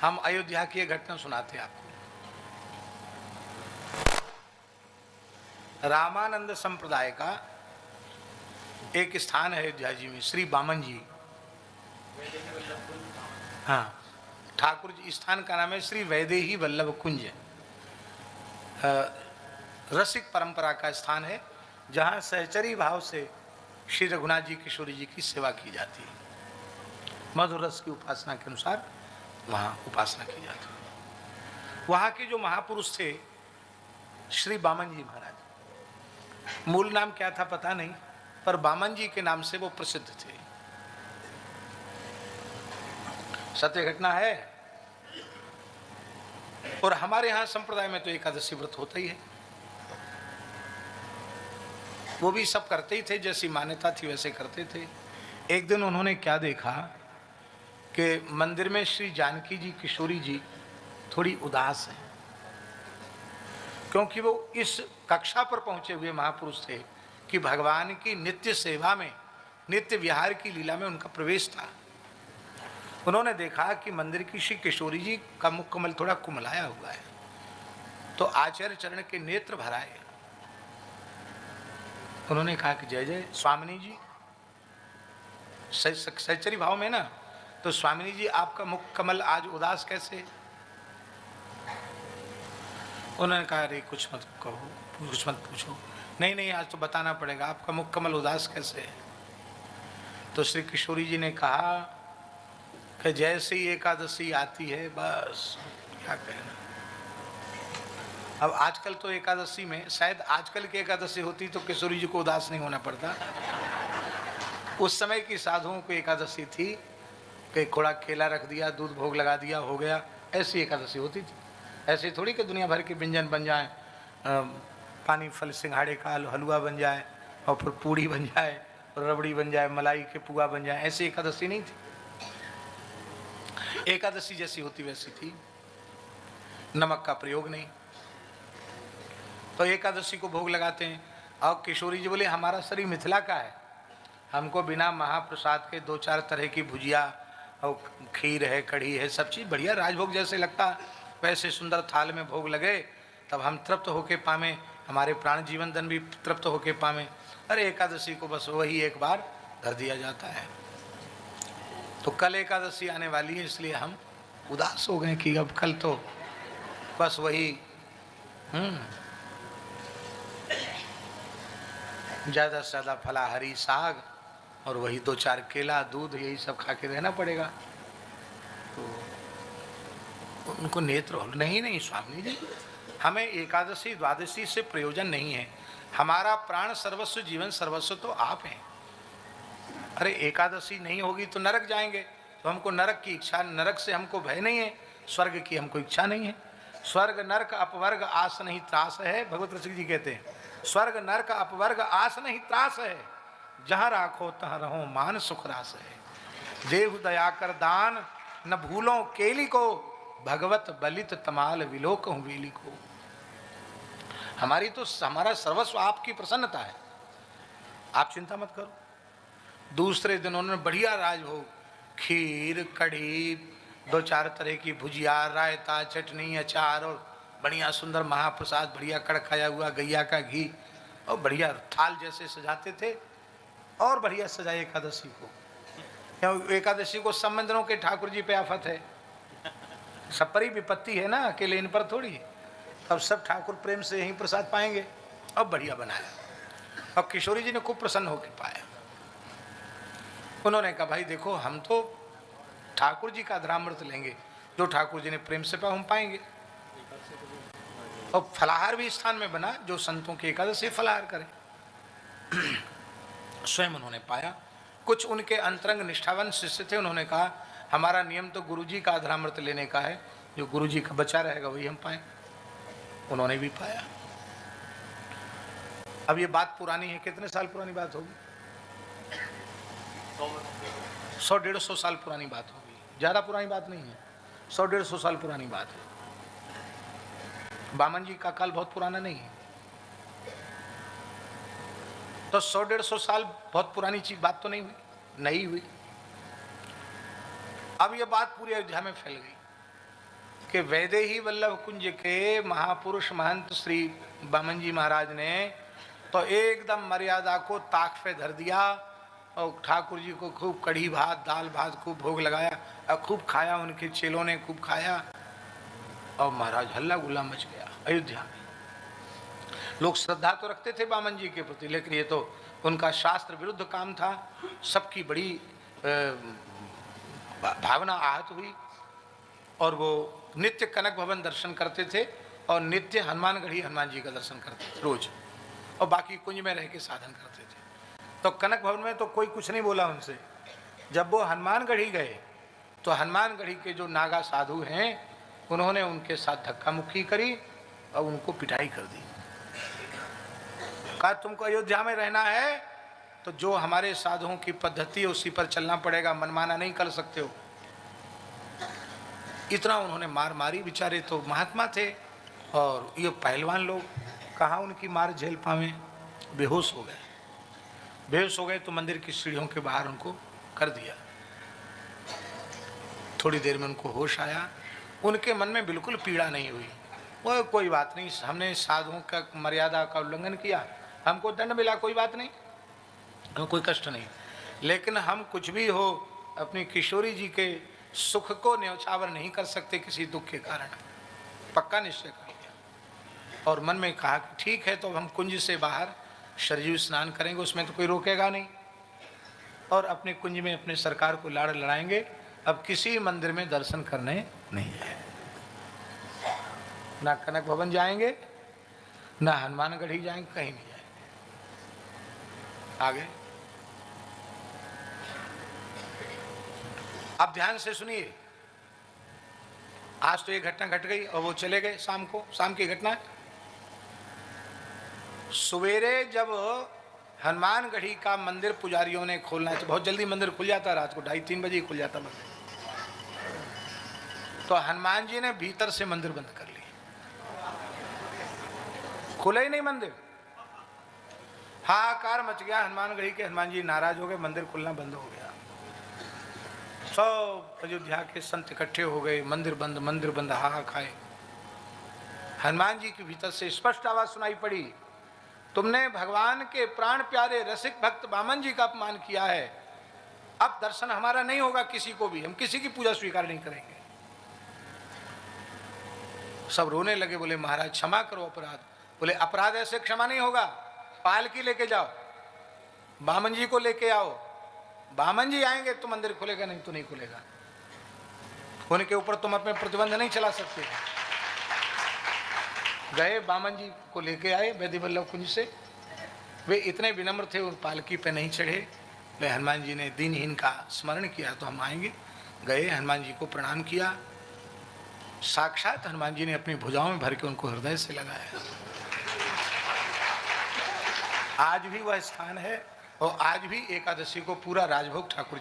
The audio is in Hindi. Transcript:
हम अयोध्या की एक घटना सुनाते हैं आपको। रामानंद संप्रदाय का एक स्थान है अयोध्या जी में, श्री बामन जी। हाँ, ठाकुर जी स्थान का नाम है श्री वैदेही वल्लभ कुंज। रसिक परंपरा का स्थान है जहाँ सहचरी भाव से श्री रघुनाथ जी किशोरी जी की सेवा की जाती है। मधुर रस की उपासना के अनुसार वहाँ उपासना की जाती है। वहाँ के जो महापुरुष थे श्री बामन जी महाराज, मूल नाम क्या था पता नहीं, पर बामन जी के नाम से वो प्रसिद्ध थे। सत्य घटना है। और हमारे यहाँ संप्रदाय में तो एकादशी व्रत होता ही है, वो भी सब करते ही थे, जैसी मान्यता थी वैसे करते थे। एक दिन उन्होंने क्या देखा कि मंदिर में श्री जानकी जी किशोरी जी थोड़ी उदास है, क्योंकि वो इस कक्षा पर पहुंचे हुए महापुरुष थे कि भगवान की नित्य सेवा में, नित्य विहार की लीला में उनका प्रवेश था। उन्होंने देखा कि मंदिर की श्री किशोरी जी का मुख कमल थोड़ा कुमलाया हुआ है, तो आचार्य चरण के नेत्र भराए। उन्होंने कहा कि जय जय स्वामिनी जी, सहचरी भाव में ना, तो स्वामिनी जी आपका मुख कमल आज उदास कैसे? उन्होंने कहा अरे कुछ मत कहो, कुछ मत पूछो। नहीं नहीं, आज तो बताना पड़ेगा, आपका मुख कमल उदास कैसे है? तो श्री किशोरी जी ने कहा कि जैसे ही एकादशी आती है बस क्या कहना। अब आजकल तो एकादशी में, शायद आजकल की एकादशी होती तो किशोरी जी को उदास नहीं होना पड़ता। उस समय की साधुओं को एकादशी थी कि थोड़ा केला रख दिया, दूध भोग लगा दिया, हो गया, ऐसी एकादशी होती थी। ऐसे थोड़ी कि दुनिया भर के व्यंजन बन जाए, पानी फल सिंघाड़े का हलवा बन जाए और फिर पूड़ी बन जाए और रबड़ी बन जाए, मलाई के पुआ बन जाए, ऐसी एकादशी नहीं थी। एकादशी जैसी होती वैसी थी, नमक का प्रयोग नहीं। तो एकादशी को भोग लगाते हैं। और किशोरी जी बोले हमारा शरीर मिथिला का है, हमको बिना महाप्रसाद के 2-4 तरह की भुजिया और खीर है, कढ़ी है, सब चीज़ बढ़िया राजभोग जैसे लगता, वैसे सुंदर थाल में भोग लगे तब हम तृप्त होके पावें, हमारे प्राण जीवन धन भी तृप्त होके पावें। अरे एकादशी को बस वही एक बार धर दिया जाता है। तो कल एकादशी आने वाली है, इसलिए हम उदास हो गए कि अब कल तो बस वही ज़्यादा से ज़्यादा फलाहारी साग और वही 2-4 केला, दूध, यही सब खा के रहना पड़ेगा। तो उनको नेत्र नहीं नहीं स्वामी जी, हमें एकादशी द्वादशी से प्रयोजन नहीं है, हमारा प्राण सर्वस्व, जीवन सर्वस्व तो आप हैं। अरे एकादशी नहीं होगी तो नरक जाएंगे, तो हमको नरक की इच्छा, नरक से हमको भय नहीं है, स्वर्ग की हमको इच्छा नहीं है। स्वर्ग नरक अपवर्ग आस नहीं त्रास है, भगवत रसिक जी कहते हैं, स्वर्ग नरक अपवर्ग आस नहीं त्रास है, जहाँ राखो तहाँ रहो मान सुख रास है। देव दया कर दान न भूलो केली को, भगवत बलित तमाल विलोक हूँ वेली को। हमारी तो, हमारा सर्वस्व आपकी प्रसन्नता है, आप चिंता मत करो। दूसरे दिन उन्होंने बढ़िया राजभोग, खीर, कढ़ी, 2-4 तरह की भुजिया, रायता, चटनी, अचार और बढ़िया सुंदर महाप्रसाद, बढ़िया कड़काया हुआ गैया का घी और बढ़िया थाल जैसे सजाते थे। और बढ़िया सजाए एकादशी को, क्योंकि एकादशी को सब मंदिरों के ठाकुर जी पे आफत है, सब पर ही विपत्ति है ना, अकेले इन पर थोड़ी। अब सब ठाकुर प्रेम से यहीं प्रसाद पाएंगे। अब बढ़िया बनाया और किशोरी जी ने खूब प्रसन्न होकर पाया। उन्होंने कहा भाई देखो, हम तो ठाकुर जी का अधरामृत लेंगे, जो ठाकुर जी ने प्रेम से हम पाएंगे। और फलाहार भी स्थान में बना, जो संतों के एकादशी फलाहार करें। स्वयं उन्होंने पाया। कुछ उनके अंतरंग निष्ठावान शिष्य थे, उन्होंने कहा हमारा नियम तो गुरु जी का अधरामृत लेने का है, जो गुरु जी का बचा रहेगा वही हम पाएं। उन्होंने भी पाया। अब ये बात पुरानी है, कितने साल पुरानी बात होगी? 100-150 साल पुरानी बात होगी, ज़्यादा पुरानी बात नहीं है, 100-150 साल पुरानी बात है। बामन जी का काल बहुत पुराना नहीं है, तो 100-150 साल बहुत पुरानी चीज बात तो नहीं हुई, नहीं हुई। अब ये बात पूरी अयोध्या में फैल गई। कि वैदेही वल्लभ कुंज के महापुरुष महंत श्री बामन जी महाराज ने तो एकदम मर्यादा को ताक पे धर दिया और ठाकुर जी को खूब कढ़ी भात दाल भात खूब भोग लगाया और खूब खाया, उनके चेलों ने खूब खाया और महाराज हल्ला गुल्ला मच गया अयोध्या में। लोग श्रद्धा तो रखते थे बामन जी के प्रति, लेकिन ये तो उनका शास्त्र विरुद्ध काम था। सबकी बड़ी भावना आहत हुई और वो नित्य कनक भवन दर्शन करते थे और नित्य हनुमानगढ़ी हनुमान जी का दर्शन करते थे रोज, और बाकी कुंज में रह के साधन करते थे। तो कनक भवन में तो कोई कुछ नहीं बोला उनसे। जब वो हनुमानगढ़ी गए तो हनुमानगढ़ी के जो नागा साधु हैं उन्होंने उनके साथ धक्का मुक्की करी और उनको पिटाई कर दी। कहा तुमको अयोध्या में रहना है तो जो हमारे साधुओं की पद्धति है उसी पर चलना पड़ेगा, मनमाना नहीं कर सकते हो। इतना उन्होंने मार मारी। बेचारे तो महात्मा थे और ये पहलवान लोग कहाँ उनकी मार झेल पावे, बेहोश हो गए। बेहोश हो गए तो मंदिर की सीढ़ियों के बाहर उनको कर दिया। थोड़ी देर में उनको होश आया। उनके मन में बिल्कुल पीड़ा नहीं हुई। वो कोई बात नहीं, हमने साधुओं का मर्यादा का उल्लंघन किया, हमको दंड मिला, कोई बात नहीं, हमें कोई कष्ट नहीं, लेकिन हम कुछ भी हो अपनी किशोरी जी के सुख को न्यौछावर नहीं कर सकते किसी दुख के कारण। पक्का निश्चय कर लिया और मन में कहा कि ठीक है, तो हम कुंज से बाहर सरयू स्नान करेंगे, उसमें तो कोई रोकेगा नहीं, और अपने कुंज में अपने सरकार को लाड़ लड़ाएंगे। अब किसी मंदिर में दर्शन करने नहीं है, ना कनक भवन जाएंगे ना हनुमानगढ़ी जाएंगे, कहीं नहीं जाएंगे। आगे आप ध्यान से सुनिए। आज तो ये घटना घट गई और वो चले गए शाम को। शाम की घटना, सवेरे जब हनुमानगढ़ी का मंदिर पुजारियों ने खोलना है, बहुत जल्दी मंदिर खुल जाता, रात को 2:30-3 बजे खुल जाता मंदिर, तो हनुमान जी ने भीतर से मंदिर बंद कर लिया, खुला ही नहीं मंदिर। हाहाकार मच गया। हनुमानगढ़ी के हनुमान जी नाराज हो गए, मंदिर खुलना बंद हो गया। सब अयोध्या के संत इकट्ठे हो गए, मंदिर बंद, हाहा खाए। हनुमान जी के भीतर से स्पष्ट आवाज सुनाई पड़ी, तुमने भगवान के प्राण प्यारे रसिक भक्त बामन जी का अपमान किया है, अब दर्शन हमारा नहीं होगा किसी को भी, हम किसी की पूजा स्वीकार नहीं करेंगे। सब रोने लगे, बोले महाराज क्षमा करो अपराध। बोले अपराध ऐसे क्षमा नहीं होगा, पालकी लेके जाओ, बामन जी को लेके आओ, बामन जी आएंगे तो मंदिर खुलेगा, नहीं तो नहीं खुलेगा। उनके ऊपर तुम अपने प्रतिबंध नहीं चला सकते। गए, बामन जी को लेके आए वैद्य वल्लभ कुंज से। वे इतने विनम्र थे, उन पालकी पे नहीं चढ़े। वे हनुमान जी ने दीनहीन का स्मरण किया तो हम आएंगे। गए, हनुमान जी को प्रणाम किया। साक्षात हनुमान जी ने अपनी भुजाओं में भर के उनको हृदय से लगाया। आज भी वह स्थान है और आज भी एकादशी को पूरा राजभोग ठाकुर